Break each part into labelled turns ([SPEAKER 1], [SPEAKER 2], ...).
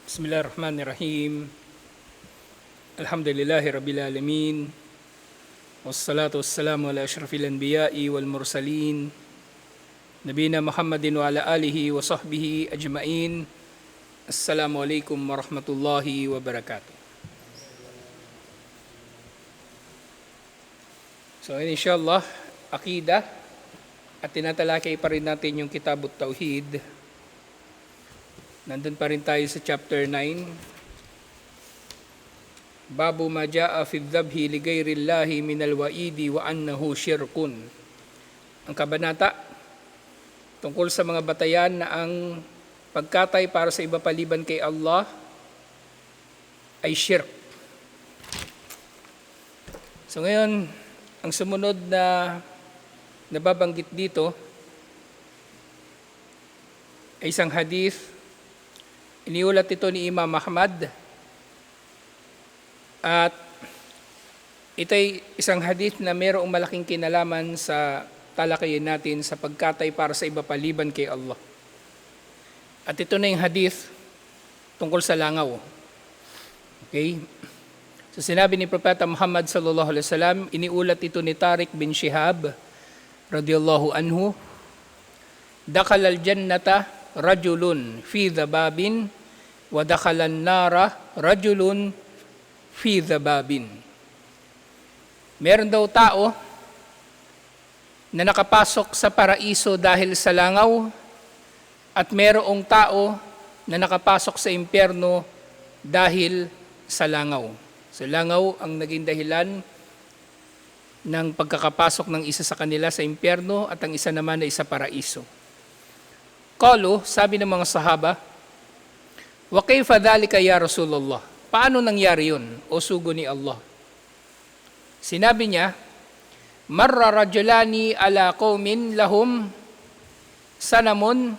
[SPEAKER 1] Bismillahirrahmanirrahim. Alhamdulillahi Rabbil Alamin. Wassalatu wassalamu ala ashrafil anbiya'i wal mursalin. Nabina Muhammadin wa ala alihi wa sahbihi ajma'in. Assalamualaikum warahmatullahi wabarakatuh. So inshallah, Aqidah. At tinatalakay pa rin natin yung Kitabut Tauhid. Nandun pa rin tayo sa chapter 9. Babu ma jaa fi dhabhi li ghayrillahi minal wa'idi wa annahu syirkun. Ang kabanata tungkol sa mga batayan na ang pagkatay para sa iba paliban kay Allah ay syirk. So ngayon, ang sumunod na nababanggit dito ay isang hadith. Iniulat ito ni Imam Ahmad at ito ay isang hadith na mayroong malaking kinalaman sa talakayin natin sa pagkatay para sa iba paliban kay Allah. At ito na yung hadith tungkol sa langaw. Okay? So sinabi ni Propeta Muhammad sallallahu alaihi wasallam, iniulat ito ni Tariq bin Shihab radiyallahu anhu, dakhala al-jannata rajulun fi dhababin wa dakhala an-nara rajulun fi dhababin. Meron daw tao na nakapasok sa paraiso dahil sa langaw at merong tao na nakapasok sa impyerno dahil sa langaw. So langaw ang naging dahilan ng pagkakapasok ng isa sa kanila sa impyerno at ang isa naman ay sa paraiso. Qalu, sabi ng mga sahaba, wa kayfa dhalika ya Rasulullah? Paano nangyari yun, o sugo ni Allah? Sinabi niya, marra rajulani ala qaumin lahum sanamun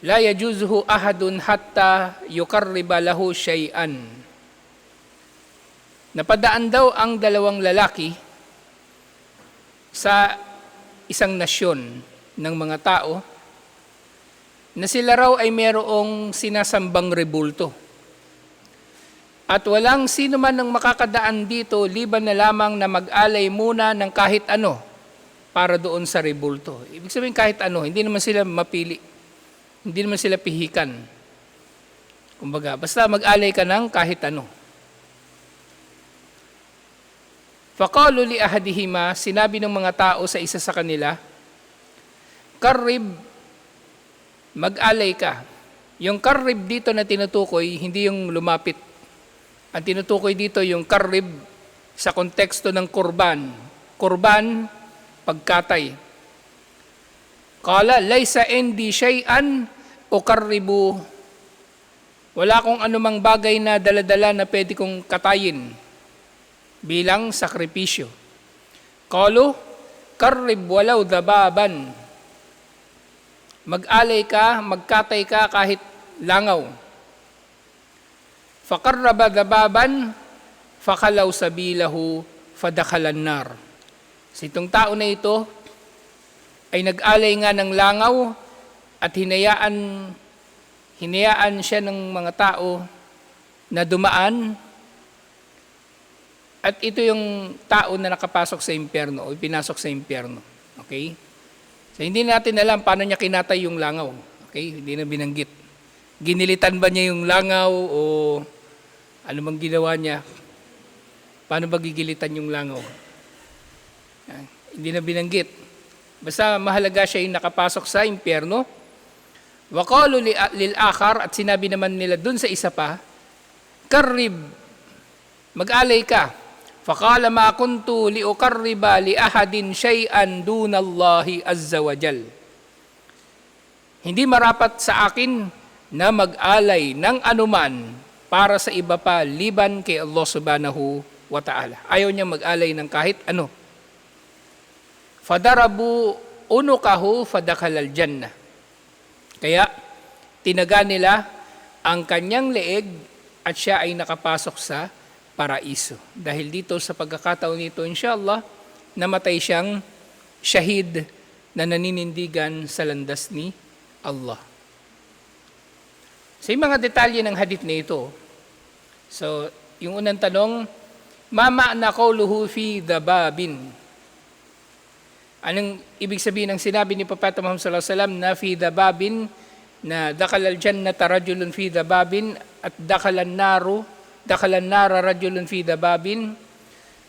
[SPEAKER 1] la yajuzuhu ahadun hatta yuqarriba lahu syai'an. Napadaan daw ang dalawang lalaki sa isang nasyon ng mga tao na sila raw ay mayroong sinasambang rebulto. At walang sino man ang makakadaan dito liban na lamang na mag-alay muna ng kahit ano para doon sa rebulto. Ibig sabihin kahit ano, hindi naman sila mapili. Hindi naman sila pihikan. Kumbaga, basta mag-alay ka ng kahit ano. Faqalu li ahadihima, sinabi ng mga tao sa isa sa kanila, karrib, mag-alay ka. Yung karrib dito na tinutukoy, hindi yung lumapit. Ang tinutukoy dito yung karrib sa konteksto ng kurban. Kurban, pagkatay. Qala, laysa indi syai'an ukarribu. Wala akong anumang bagay na daladala na pwede kong katayin bilang sakripisyo. Qalu, karrib walaw dhababan. Mag-alay ka, magkatay ka kahit langaw. Faqarraba dhababan, fakalaw sabilahu, fadakhalan nar. So itong tao na ito ay nag-alay nga ng langaw at hinayaan siya ng mga tao na dumaan. At ito yung tao na nakapasok sa impyerno o pinasok sa impyerno. Okay? So, hindi natin alam paano niya kinatay yung langaw. Okay? Hindi na binanggit. Ginilitan ba niya yung langaw o ano bang ginawa niya? Paano ba gigilitan yung langaw? Hindi na binanggit. Basta mahalaga siya yung nakapasok sa impyerno. Wa qalu lil akhar, at sinabi naman nila dun sa isa pa, karrib, mag-alay ka. Faqala ma kuntu liuqarriba li ahadin syai'an dunallahi azza wa jal. Hindi marapat sa akin na mag-alay ng anuman para sa iba pa liban kay Allah subhanahu wa ta'ala. Ayaw niya mag-alay ng kahit ano. Fadarabu unukahu fadakhalal jannah. Kaya tinaga nila ang kanyang leeg at siya ay nakapasok sa paraiso. Dahil dito sa pagkakataon nito, inshallah, namatay siyang syahid na naninindigan sa landas ni Allah. So yung mga detalye ng hadith na ito. So yung unang tanong, ma ma'na qawluhu fi dababin? Anong ibig sabihin ng sinabi ni Propeta Muhammad sallallahu alaihi wasallam na fi dababin, na dakhala al-jannata rajulun fi dababin at dakhala an-nara rajulun fi dababin?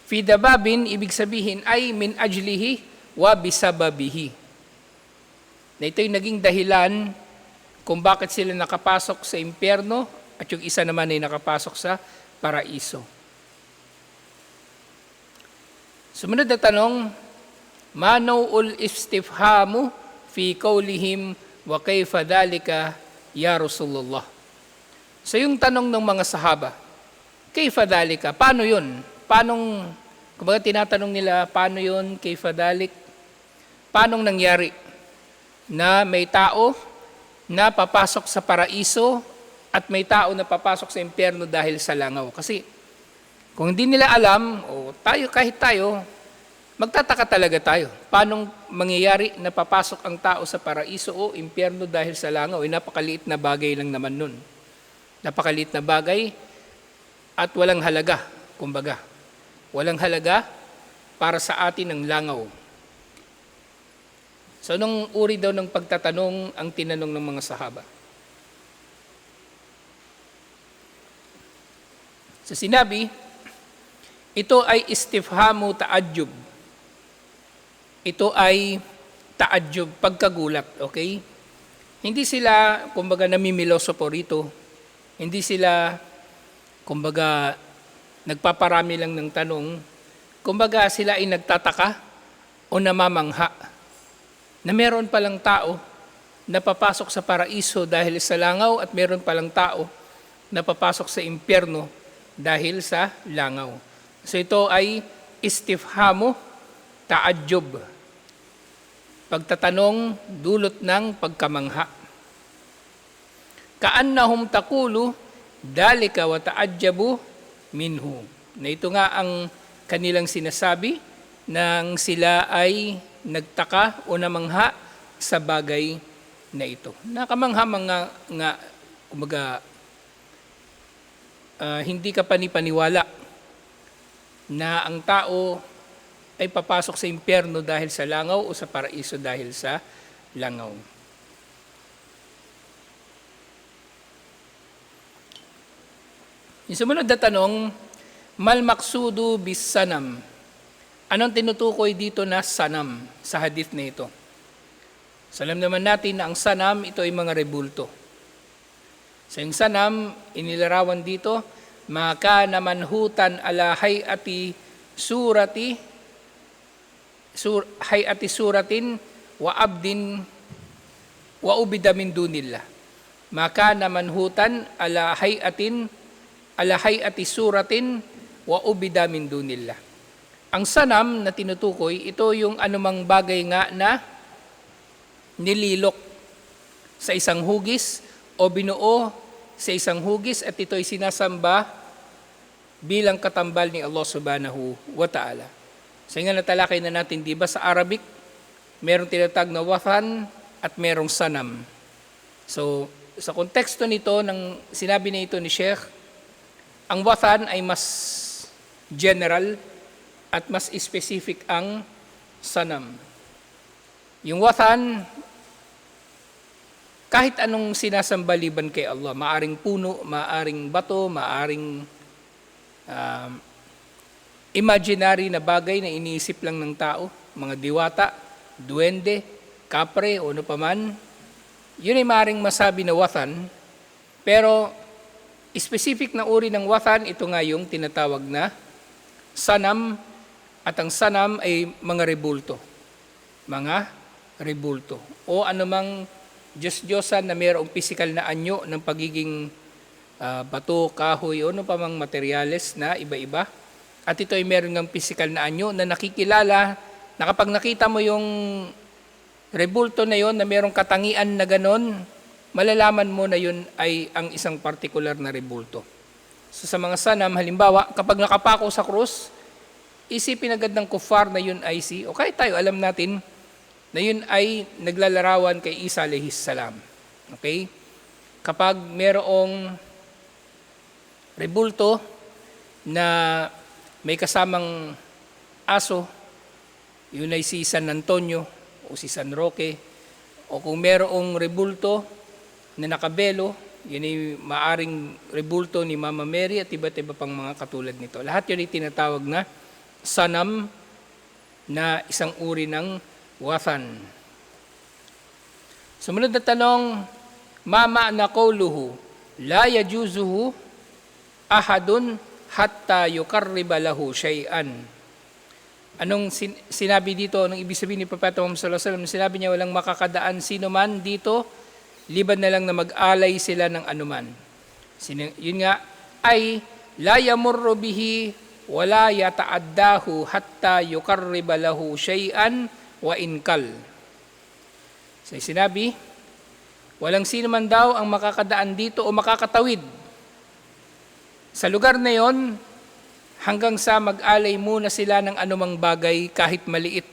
[SPEAKER 1] Fi dababin, ibig sabihin ay min ajlihi wa bisababihi. Na ito yung naging dahilan kung bakit sila nakapasok sa impyerno at yung isa naman ay nakapasok sa paraiso. Sumunod na tanong, manawul istifhamu fi qawlihim wa kayfa dhalika ya Rasulullah. So yung tanong ng mga sahaba, kayfa dhalika, paano yun? Kumbaga tinatanong nila, paano yun, kayfa dhalik? Paano nangyari na may tao na papasok sa paraiso at may tao na papasok sa impyerno dahil sa langaw? Kasi kung hindi nila alam, kahit tayo, magtataka talaga tayo. Paano mangyayari na papasok ang tao sa paraiso o impyerno dahil sa langaw? Napakaliit na bagay lang naman nun. Napakaliit na bagay at walang halaga, kumbaga. Walang halaga para sa atin ang langaw. So, nung uri daw ng pagtatanong ang tinanong ng mga sahaba. So, sinabi, ito ay istifhamu ta'ajjub. Ito ay ta'ajjub, pagkagulat, okay? Hindi sila, kumbaga, namimiloso po rito. Hindi sila, kumbaga, nagpaparami lang ng tanong. Kumbaga, sila ay nagtataka o namamangha na meron palang tao na papasok sa paraiso dahil sa langaw at meron palang tao na papasok sa impyerno dahil sa langaw. So ito ay istifhamu ta'ajjub. Pagtatanong dulot ng pagkamangha. Kaannahum taqulu dalika wa ta'ajjabu minhu. Na ito nga ang kanilang sinasabi nang sila ay nagtaka o namangha sa bagay na ito. Nakamangha nga kumbaga hindi ka panipaniwala na ang tao ay papasok sa impyerno dahil sa langaw o sa paraiso dahil sa langaw. Yung sumunod na tanong, mal maksudu bis sanam. Anong tinutukoy dito na sanam sa hadith na ito? So, alam naman natin na ang sanam, ito ay mga rebulto. So, yung sanam, inilarawan dito, maka naman hutan ala hayati suratin wa abdin wa ubida min dunillah. Maka naman hutan ala hayati suratin wa ubida min dunillah. Ang sanam na tinutukoy, ito yung anumang bagay nga na nililok sa isang hugis o binuo sa isang hugis at ito ay sinasamba bilang katambal ni Allah subhanahu wa ta'ala. So nga natalakay na natin, di ba sa Arabic, merong tinatag na wathan at merong sanam. So sa konteksto nito, ng sinabi na ito ni Sheikh, ang wathan ay mas general at mas specific ang sanam. Yung wathan, kahit anong sinasamba liban kay Allah, maaring puno, maaring bato, maaring imaginary na bagay na iniisip lang ng tao, mga diwata, duwende, kapre, o ano paman, yun ay maaring masabi na wathan, pero specific na uri ng wathan, ito nga yung tinatawag na sanam, at ang sanam ay mga rebulto. Mga rebulto. O anumang Diyos-Diyosan na mayroong physical na anyo ng pagiging bato, kahoy, o ano pa mang materyales na iba-iba. At ito ay mayroong ng physical na anyo na nakikilala na kapag nakita mo yung rebulto na yon na mayroong katangian na ganon, malalaman mo na yun ay ang isang particular na rebulto. So sa mga sanam, halimbawa, kapag nakapako sa krus, isipin agad ng kuffar na yun ay o kahit tayo alam natin na yun ay naglalarawan kay Isa alayhis salam. Okay? kapag merong rebulto na may kasamang aso, yun ay si San Antonio o si San Roque, o kung merong rebulto na nakabelo, yun ay maaring rebulto ni Mama Mary at iba't iba pang mga katulad nito. Lahat yun ay tinatawag na sanam, na isang uri ng wathan. Sumunod na tanong, mama na qawluhu, la yajuzuhu ahadun hatta yukarriba lahu shay'an. Anong sinabi dito? Anong ibig sabihin ni Propeta Muhammad sallallahu alaihi wasallam? Sinabi niya walang makakadaan sino man dito, liban na lang na mag-alay sila ng anuman. Yun nga, ay la yamurru bihi wala yata'addahu hatta yukarriba lahu shay'an wa inkal. So sinabi, walang sino man daw ang makakadaan dito o makakatawid sa lugar na yon hanggang sa mag-alay muna sila ng anumang bagay kahit maliit.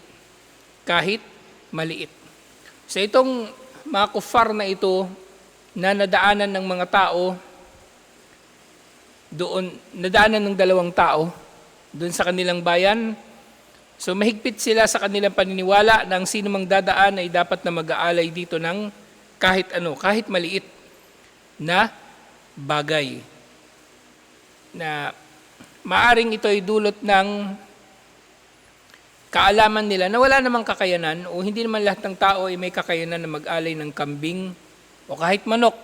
[SPEAKER 1] Kahit maliit. So itong mga kuffar na ito na nadaanan ng mga tao doon, nadaanan ng dalawang tao doon sa kanilang bayan. So mahigpit sila sa kanilang paniniwala na ang sino mang dadaan ay dapat na mag-aalay dito ng kahit ano, kahit maliit na bagay. Na maaring ito ay dulot ng kaalaman nila na wala namang kakayanan o hindi naman lahat ng tao ay may kakayanan na mag-alay ng kambing o kahit manok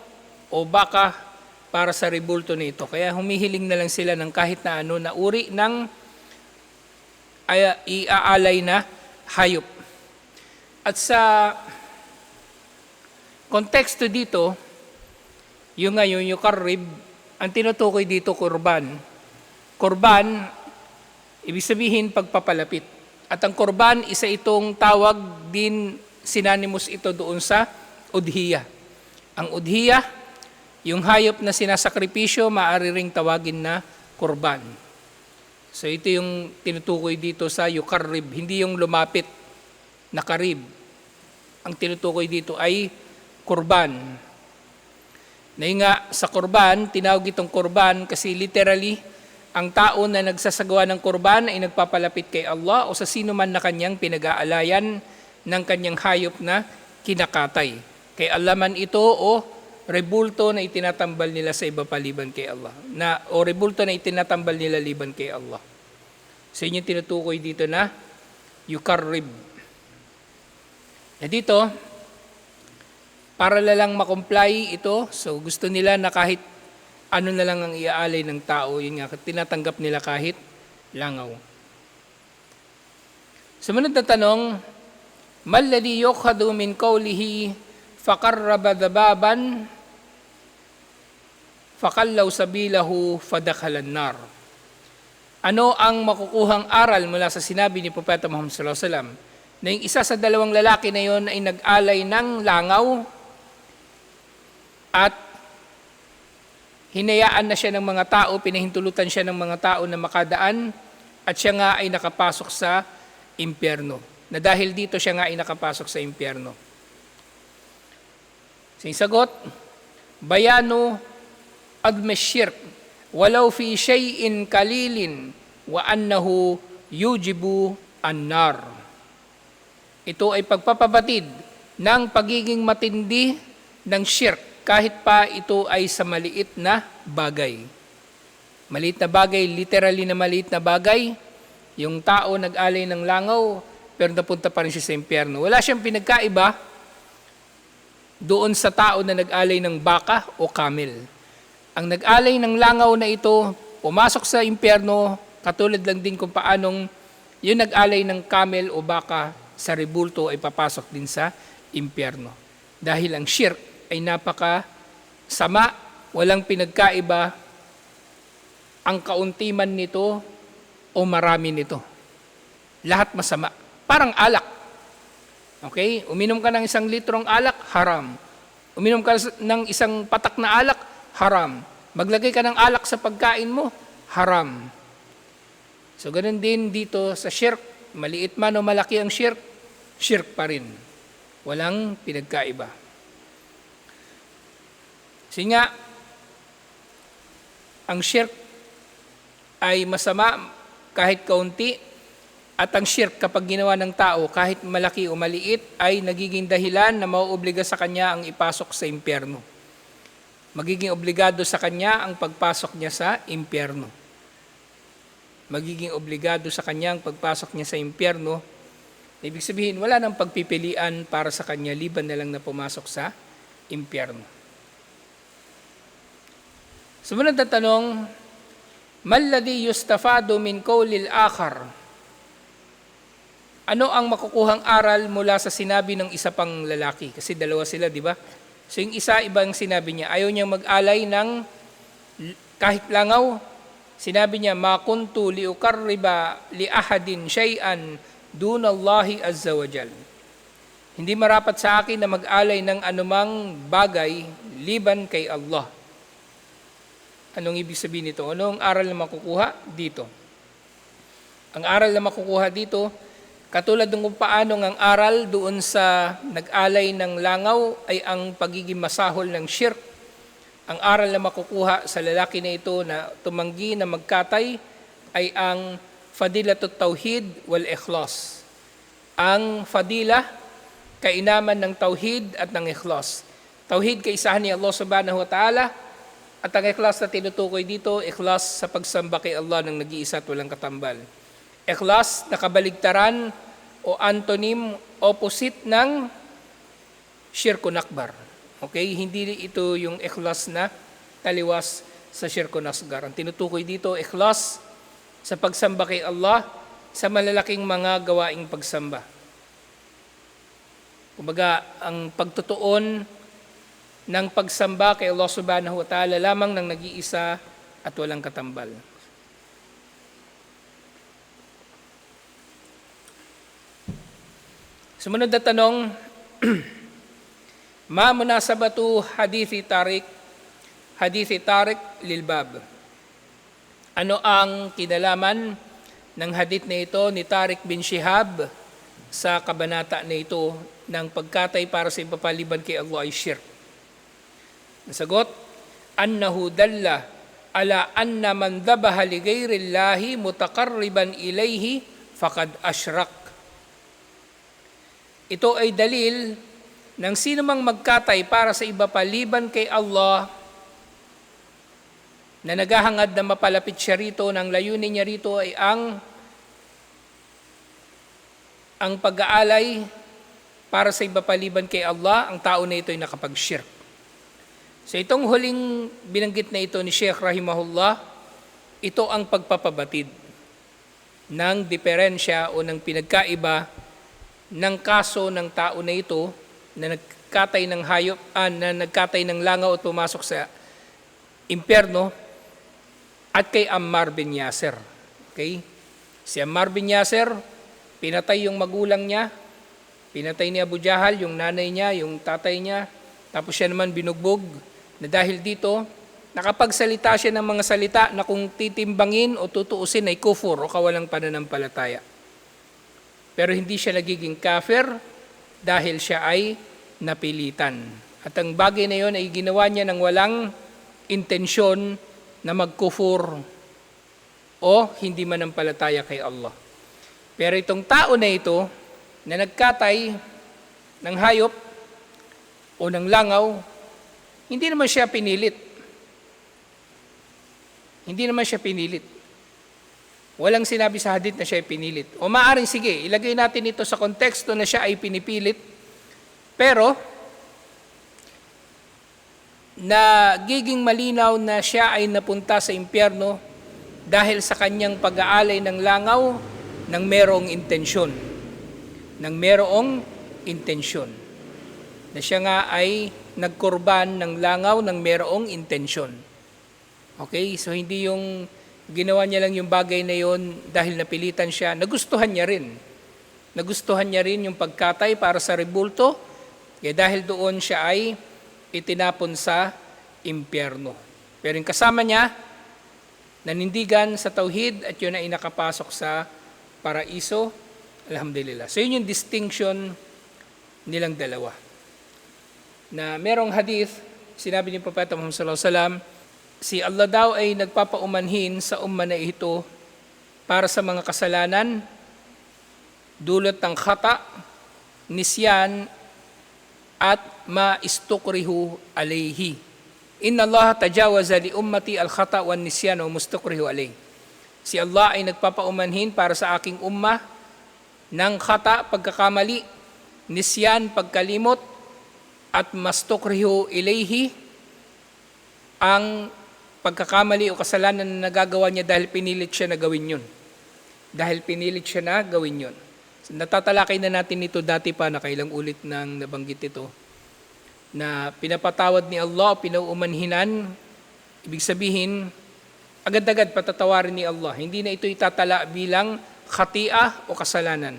[SPEAKER 1] o baka para sa rebulto nito. Kaya humihiling na lang sila ng kahit na ano na uri ng iaalay na hayop. At sa konteksto dito, yung ngayon, yung karib, ang tinutukoy dito kurban. Kurban, ibig sabihin pagpapalapit. At ang kurban, isa itong tawag din, synonymous ito doon sa udhiya. Ang udhiya, yung hayop na sinasakripisyo, maaari ring tawagin na kurban. So ito yung tinutukoy dito sa yukarrib, hindi yung lumapit na karib. Ang tinutukoy dito ay kurban. Na nga sa kurban, tinawag itong kurban kasi literally, ang tao na nagsasagawa ng kurban ay nagpapalapit kay Allah o sa sino man na kanyang pinag-aalayan ng kanyang hayop na kinakatay. Kay Allah man ito o rebulto na itinatambal nila sa iba paliban kay Allah. O rebulto na itinatambal nila liban kay Allah. So yun yung tinutukoy dito na yukarrib. Na dito, para lang makomply ito, so gusto nila na kahit ano na lang ang iaalay ng tao, yun nga, tinatanggap nila kahit langaw. Sumunod na tanong, malladhi yukhadu min qawlihi faqarraba dababan faqallaw sabilahu fadakhalan nar. Ano ang makukuhang aral mula sa sinabi ni Propeta Muhammad sallallahu alaihi wasallam na yung isa sa dalawang lalaki na yon ay nag-alay ng langaw at hinayaan na siya ng mga tao, pinahintulutan siya ng mga tao na makadaan at siya nga ay nakapasok sa impyerno. Na dahil dito siya nga ay nakapasok sa impyerno. So yung sagot, bayanu admashirk walau fi shay'in kalilin wa annahu yujibu annar. Ito ay pagpapabatid ng pagiging matindi ng shirk kahit pa ito ay sa maliit na bagay. Maliit na bagay, literally na maliit na bagay, yung tao nag-alay ng langaw pero napunta pa rin siya sa impyerno. Wala siyang pinagkaiba doon sa tao na nag-alay ng baka o camel. Ang nag-alay ng langaw na ito, pumasok sa impyerno, katulad lang din kung paanong yung nag-alay ng camel o baka sa rebulto ay papasok din sa impyerno. Dahil ang shirk ay napaka sama, walang pinagkaiba ang kaunti man nito o marami nito. Lahat masama. Parang alak. Okay? Uminom ka ng 1 litrong alak, haram. Uminom ka ng isang patak na alak, haram. Maglagay ka ng alak sa pagkain mo, haram. So ganun din dito sa shirk, maliit man o malaki ang shirk, shirk pa rin. Walang pinagkaiba. Kasi nga, ang shirk ay masama kahit kaunti, at ang shirk kapag ginawa ng tao kahit malaki o maliit ay nagiging dahilan na mauobliga sa kanya ang ipasok sa impyerno. Magiging obligado sa kanya ang pagpasok niya sa impyerno. Magiging obligado sa kanya ang pagpasok niya sa impyerno. Ibig sabihin, wala nang pagpipilian para sa kanya, liban na lang na pumasok sa impyerno. Sumunod na tanong, Malladhi yustafadu min qawlil akhar? Ano ang makukuhang aral mula sa sinabi ng isa pang lalaki? Kasi dalawa sila, di ba? So yung isa, ibang sinabi niya, ayaw niyang mag-alay ng kahit langaw. Sinabi niya, ma kuntu liukarriba li ahadin shay'an dunallahi azza wa jal. Hindi marapat sa akin na mag-alay ng anumang bagay liban kay Allah. Anong ibig sabihin nito? Anong aral na makukuha dito? Ang aral na makukuha dito, katulad ng kung paano ang aral doon sa nag-alay ng langaw ay ang pagiging masahol ng shirk. Ang aral na makukuha sa lalaki na ito na tumanggi na magkatay ay ang fadilatut tauhid wal ikhlas. Ang fadila, kainaman ng tauhid at ng ikhlas. Tauhid, kaisahan ni Allah subhanahu wa ta'ala, at ang ikhlas na tinutukoy dito, ikhlas sa pagsamba kay Allah ng nag-iisa at walang katambal. Ikhlas na kabaligtaran o antonym, opposite ng syirkun akbar. Okay? Hindi ito yung ikhlas na taliwas sa syirkun asgar. Ang tinutukoy dito, ikhlas sa pagsamba kay Allah sa malalaking mga gawaing pagsamba. Kumbaga, ang pagtutuon ng pagsamba kay Allah subhanahu wa ta'ala lamang ng nag-iisa at walang katambal. Sumunod na tanong, ma munasabatu hadithi Tariq lilbab? Ano ang kinalaman ng hadith na ito ni Tariq bin Shihab sa kabanata na ito ng pagkatay para sa ipapaliban kay Allah ay shirk? Nasagot, annahu dalla ala anna man dhabaha li ghayrillahi mutaqarriban ilayhi faqad ashrak. Ito ay dalil ng sino mang magkatay para sa iba paliban kay Allah na naghahangad na mapalapit siya rito, ng layunin niya rito ay ang pag-aalay para sa iba paliban kay Allah, ang tao na ito ay nakapag-shirk. So itong huling binanggit na ito ni Sheikh Rahimahullah, ito ang pagpapabatid ng diferensya o ng pinagkaiba ng kaso ng tao na ito na nagkatay ng hayop, na nagkatay ng langaw at pumasok sa impyerno, at kay Ammar bin Yasir. Okay? Si Ammar bin Yasir, pinatay yung magulang niya, pinatay ni Abu Jahal, yung nanay niya, yung tatay niya, tapos siya naman binugbog, na dahil dito, nakapagsalita siya ng mga salita na kung titimbangin o tutuusin ay kufur o kawalang pananampalataya. Pero hindi siya nagiging kafir dahil siya ay napilitan. At ang bagay na yon ay ginawa niya ng walang intensyon na magkufur o hindi manampalataya kay Allah. Pero itong tao na ito na nagkatay ng hayop o ng langaw, hindi naman siya pinilit. Hindi naman siya pinilit. Walang sinabi sa hadith na siya ay pinilit. O maaaring sige, ilagay natin ito sa konteksto na siya ay pinipilit, pero nagiging malinaw na siya ay napunta sa impyerno dahil sa kanyang pag-aalay ng langaw ng merong intensyon. Ng merong intensyon. Na siya nga ay nagkurban ng langaw ng merong intensyon. Okay? So hindi yung ginawa niya lang yung bagay na yon dahil napilitan siya. Nagustuhan niya rin. Nagustuhan niya rin yung pagkatay para sa rebulto. Kaya dahil doon siya ay itinapon sa impyerno. Pero yung kasama niya, nanindigan sa tauhid at yun ay nakapasok sa paraiso. Alhamdulillah. So yun yung distinction nilang dalawa. Na merong hadith sinabi ni Propeta Muhammad sallallahu alaihi wasallam, si Allah daw ay nagpapaumanhin sa umma na ito para sa mga kasalanan, dulot ng khata, nisyan, at ma-istukrihu alayhi. Inna Allah tajawaza li ummati al-khata wa nisyan wa mustukrihu alayhi. Si Allah ay nagpapaumanhin para sa aking umma ng khata, pagkakamali, nisyan, pagkalimot, at mastukrihu ilayhi, ang pagkakamali o kasalanan na nagagawa niya dahil pinilit siya na gawin yun. Dahil pinilit siya na gawin yun. Natatalakay na natin ito dati pa, na kailang ulit nang nabanggit ito, na pinapatawad ni Allah, pinauumanhinan, ibig sabihin, agad-agad patatawarin ni Allah. Hindi na ito itatala bilang khati'ah o kasalanan.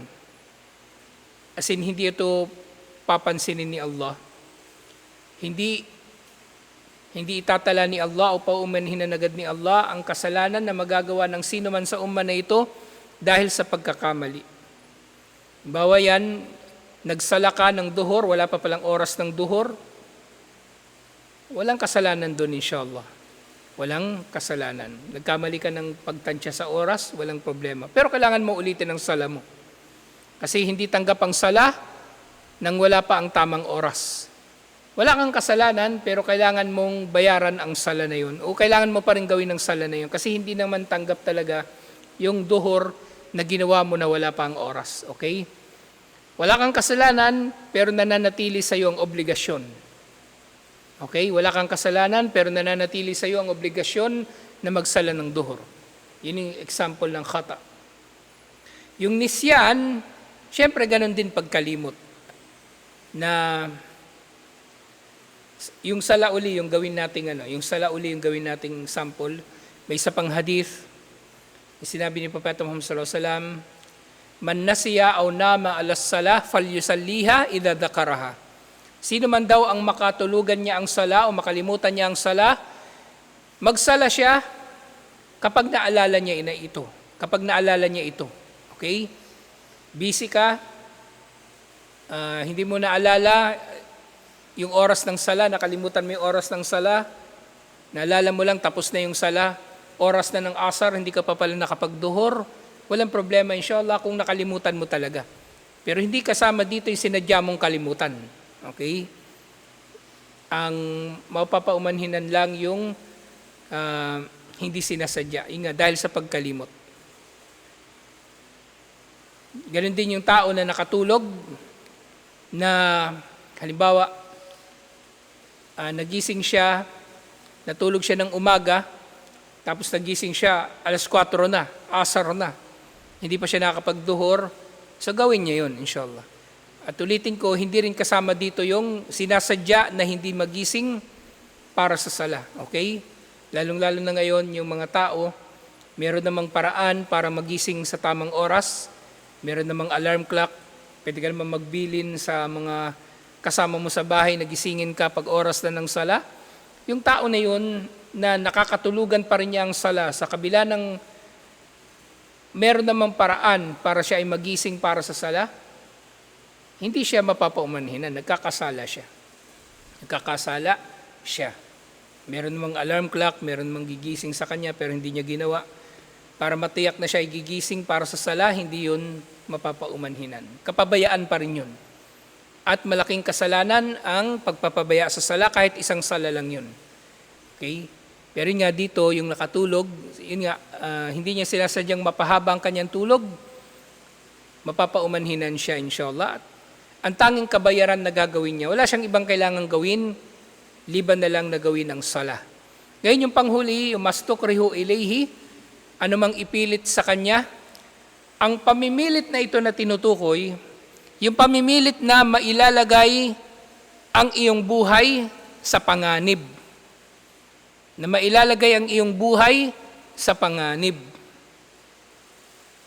[SPEAKER 1] As in, hindi ito papansinin ni Allah. Hindi itatala ni Allah o paumanhinan agad ni Allah ang kasalanan na magagawa ng sino man sa umma na ito dahil sa pagkakamali. Bawa yan, nagsala ka ng duhur, wala pa palang oras ng duhur, walang kasalanan doon inshallah. Walang kasalanan. Nagkamali ka ng pagtansya sa oras, walang problema. Pero kailangan mo ulitin ang sala mo. Kasi hindi tanggap ang sala nang wala pa ang tamang oras. Wala kang kasalanan, pero kailangan mong bayaran ang sala na yun. O kailangan mo pa rin gawin ang sala na yun. Kasi hindi naman tanggap talaga yung duhur na ginawa mo na wala pa ang oras. Okay? Wala kang kasalanan, pero nananatili sa iyo ang obligasyon. Okay? Wala kang kasalanan, pero nananatili sa iyo ang obligasyon na magsala ng duhur. Yun yung example ng khata. Yung nisyan, syempre ganun din pagkalimot. Na yung sala uli, yung gawin nating yung sala uli, yung gawin nating sample, may isa pang hadith, sinabi ni Propeta Muhammad sallallahu alaihi wasallam, man nasiya aw nama alas salah falyusalliha idza dzakaraha. Sino man daw ang makatulugan niya ang sala o makalimutan niya ang sala, magsala siya kapag naalala niya ito. Kapag naalala niya ito. Okay? Busy ka, hindi mo naalala yung oras ng sala, nakalimutan mo yung oras ng sala, naalala mo lang tapos na yung sala, oras na ng asar, hindi ka pa pala nakapagduhor, walang problema inshallah kung nakalimutan mo talaga. Pero hindi kasama dito yung sinadya mong kalimutan. Okay? Ang mapapaumanhinan lang yung hindi sinasadya. Inga, dahil sa pagkalimot. Ganon din yung tao na nakatulog na halimbawa nagising siya, natulog siya ng umaga, tapos nagising siya alas 4 na, asar na. Hindi pa siya nakapagduhor, so gawin niya yun, inshallah. At ulitin ko, hindi rin kasama dito yung sinasadya na hindi magising para sa sala. Okay? Lalong-lalo na ngayon, yung mga tao, meron namang paraan para magising sa tamang oras, meron namang alarm clock, pwede ka naman magbilin sa mga kasama mo sa bahay, nagisingin ka pag oras na ng sala. Yung tao na yun, na nakakatulugan pa rin niya ang sala sa kabila ng meron namang paraan para siya ay magising para sa sala, hindi siya mapapaumanhinan, nagkakasala siya. Nagkakasala siya. Meron namang alarm clock, meron namang gigising sa kanya pero hindi niya ginawa. Para matiyak na siya ay gigising para sa sala, hindi yun mapapaumanhinan. Kapabayaan pa rin yun. At malaking kasalanan ang pagpapabaya sa sala kahit isang sala lang yun. Okay? Pero yun nga dito, yung nakatulog, yun nga, hindi niya sinasadyang mapahaba ang kanyang tulog, mapapaumanhinan siya inshallah. Ang tanging kabayaran na gagawin niya, wala siyang ibang kailangang gawin, liban na lang na gawin ang sala. Ngayon yung panghuli, yung mastukrihu ilayhi, anumang ipilit sa kanya, ang pamimilit na ito na tinutukoy, yung pamimilit na mailalagay ang iyong buhay sa panganib. Na mailalagay ang iyong buhay sa panganib.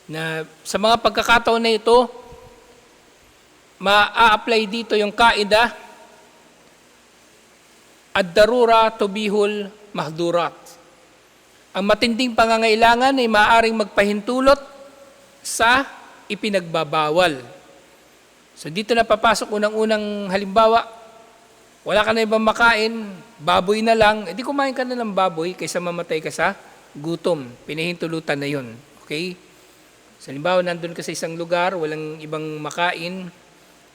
[SPEAKER 1] Na sa mga pagkakataon na ito, ma-a-apply dito yung kaida, ad-darura tubihul mahdurat. Ang matinding pangangailangan ay maaaring magpahintulot sa ipinagbabawal. So dito na papasok unang-unang halimbawa Wala ka na ibang makain, baboy na lang, edi kumain ka na ng baboy kaysa mamatay ka sa gutom. Pinahintulutan na yun. Okay? So, halimbawa, nandun ka sa isang lugar, walang ibang makain,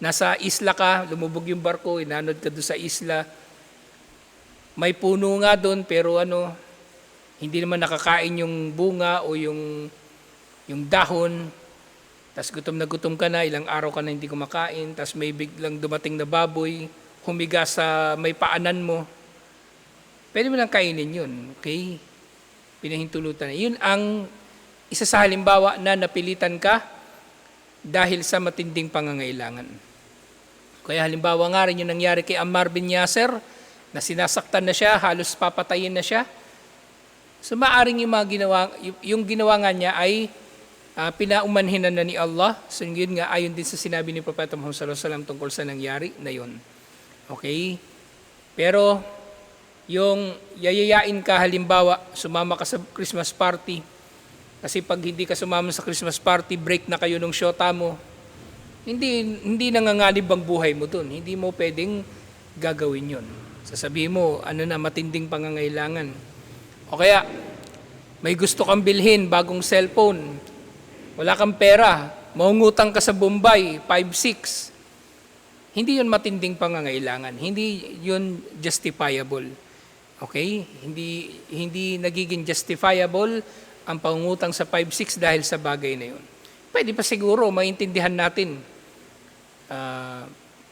[SPEAKER 1] nasa isla ka, lumubog yung barko, inanod ka doon sa isla, may puno nga doon, pero hindi naman nakakain yung bunga o yung dahon, tas gutom na gutom ka na, ilang araw ka na hindi kumakain, tas may biglang dumating na baboy, humiga sa may paanan mo, pwede mo lang kainin yun, okay? Pinahintulutan na. Yun ang isa sa halimbawa na napilitan ka dahil sa matinding pangangailangan. Kaya halimbawa nga rin yung nangyari kay Ammar bin Yasser, na sinasaktan na siya, halos papatayin na siya. So maaring yung ginawa nga niya ay pinaumanhinan na ni Allah. So yun nga, ayon din sa sinabi ni Propeta Muhammad sallallahu alaihi wasallam tungkol sa nangyari na yun. Okay? Pero yung yayayain ka, halimbawa, sumama ka sa Christmas party, kasi pag hindi ka sumama sa Christmas party, break na kayo ng syota mo, hindi nanganganib ang buhay mo dun. Hindi mo pwedeng gagawin yun. Sasabihin mo, matinding pangangailangan. O kaya, may gusto kang bilhin, bagong cellphone, wala kang pera, maungutang ka sa Bombay, 5-6. Hindi yun matinding pangangailangan. Hindi yun justifiable. Okay? Hindi nagiging justifiable ang pangungutang sa 5-6 dahil sa bagay na yun. Pwede pa siguro, maintindihan natin.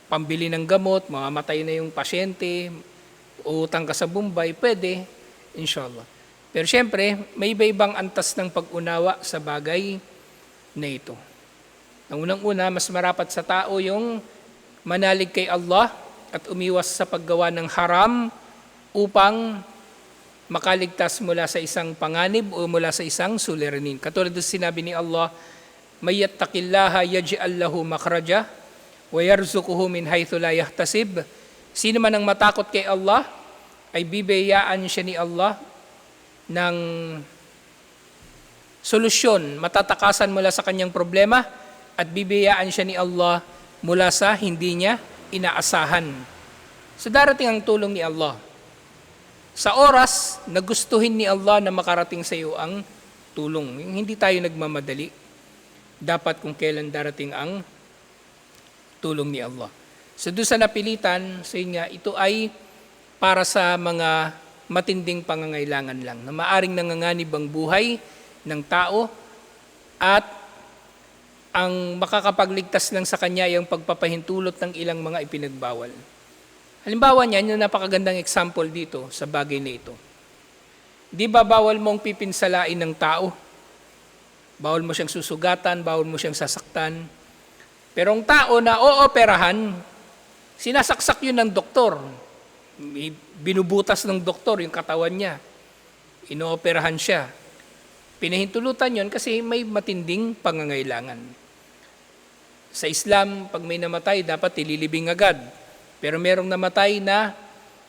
[SPEAKER 1] Pambili ng gamot, mamamatay na yung pasyente, utang ka sa Bombay, pwede, inshallah. Pero syempre, may iba-ibang antas ng pag-unawa sa bagay na ito. Ang unang-una, mas marapat sa tao yung manalig kay Allah at umiwas sa paggawa ng haram upang makaligtas mula sa isang panganib o mula sa isang suliranin. Katulad ng sinabi ni Allah, "May yattaqillaha yaj'al lahu makhraja wa yarzuquhu min haythu la yahtasib." Sino man ang matakot kay Allah, ay bibiyayaan siya ni Allah ng solusyon, matatakasan mula sa kanyang problema, at bibiyayaan siya ni Allah mula sa hindi niya inaasahan. So darating ang tulong ni Allah. Sa oras na gustuhin ni Allah na makarating sa iyo ang tulong. Hindi tayo nagmamadali. Dapat kung kailan darating ang tulong ni Allah. So doon sa napilitan, so yun nga, ito ay para sa mga matinding pangangailangan lang, na maaring nanganganib ang buhay ng tao at ang makakapagligtas lang sa kanya ay ang pagpapahintulot ng ilang mga ipinagbawal. Halimbawa niyan, yung napakagandang example dito sa bagay na ito. Di ba bawal mong pipinsalain ng tao? Bawal mo siyang susugatan, bawal mo siyang sasaktan. Pero ang tao na ooperahan, sinasaksak yun ng doktor. Binubutas ng doktor yung katawan niya. Inooperahan siya. Pinahintulutan yun kasi may matinding pangangailangan. Sa Islam, pag may namatay, dapat ililibing agad. Pero merong namatay na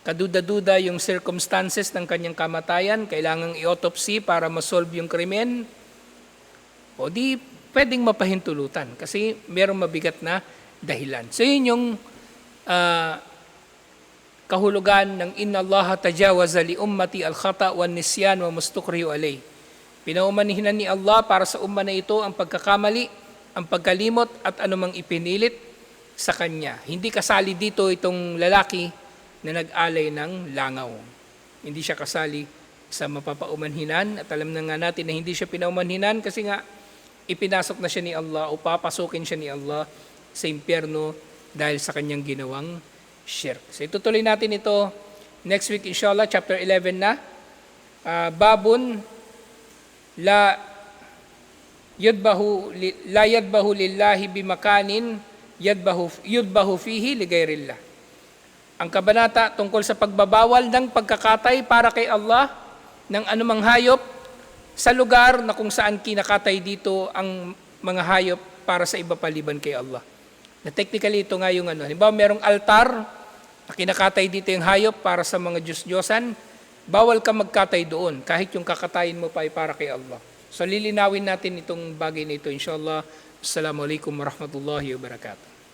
[SPEAKER 1] kaduda-duda yung circumstances ng kanyang kamatayan, kailangang i-autopsy para masolve yung krimen, o di pwedeng mapahintulutan kasi merong mabigat na dahilan. So yun yung kahulugan ng Inna Allah tajawaza li ummati al-khata wa nisyan wa mustukrihu alay. Pinaumanhinan ni Allah para sa umma na ito ang pagkakamali, ang pagkalimot at anumang ipinilit sa kanya. Hindi kasali dito itong lalaki na nag-alay ng langaw. Hindi siya kasali sa mapapaumanhinan at alam na nga natin na hindi siya pinaumanhinan kasi nga ipinasok na siya ni Allah o papasukin siya ni Allah sa impyerno dahil sa kanyang ginawang shirk. So itutuloy natin ito next week inshallah, chapter 11 na. Babun la yadbahu lillahi bimakanin yudbahu fihi ligayrillah. Ang kabanata tungkol sa pagbabawal ng pagkakatay para kay Allah ng anumang hayop sa lugar na kung saan kinakatay dito ang mga hayop para sa iba paliban kay Allah. Na technically ito nga yung halimbawa merong altar na kinakatay dito yung hayop para sa mga Diyos-Diyosan, bawal ka magkatay doon kahit yung kakatayin mo pa ay para kay Allah. So lilinawin natin itong bagay na ito inshallah. Assalamualaikum warahmatullahi wabarakatuh.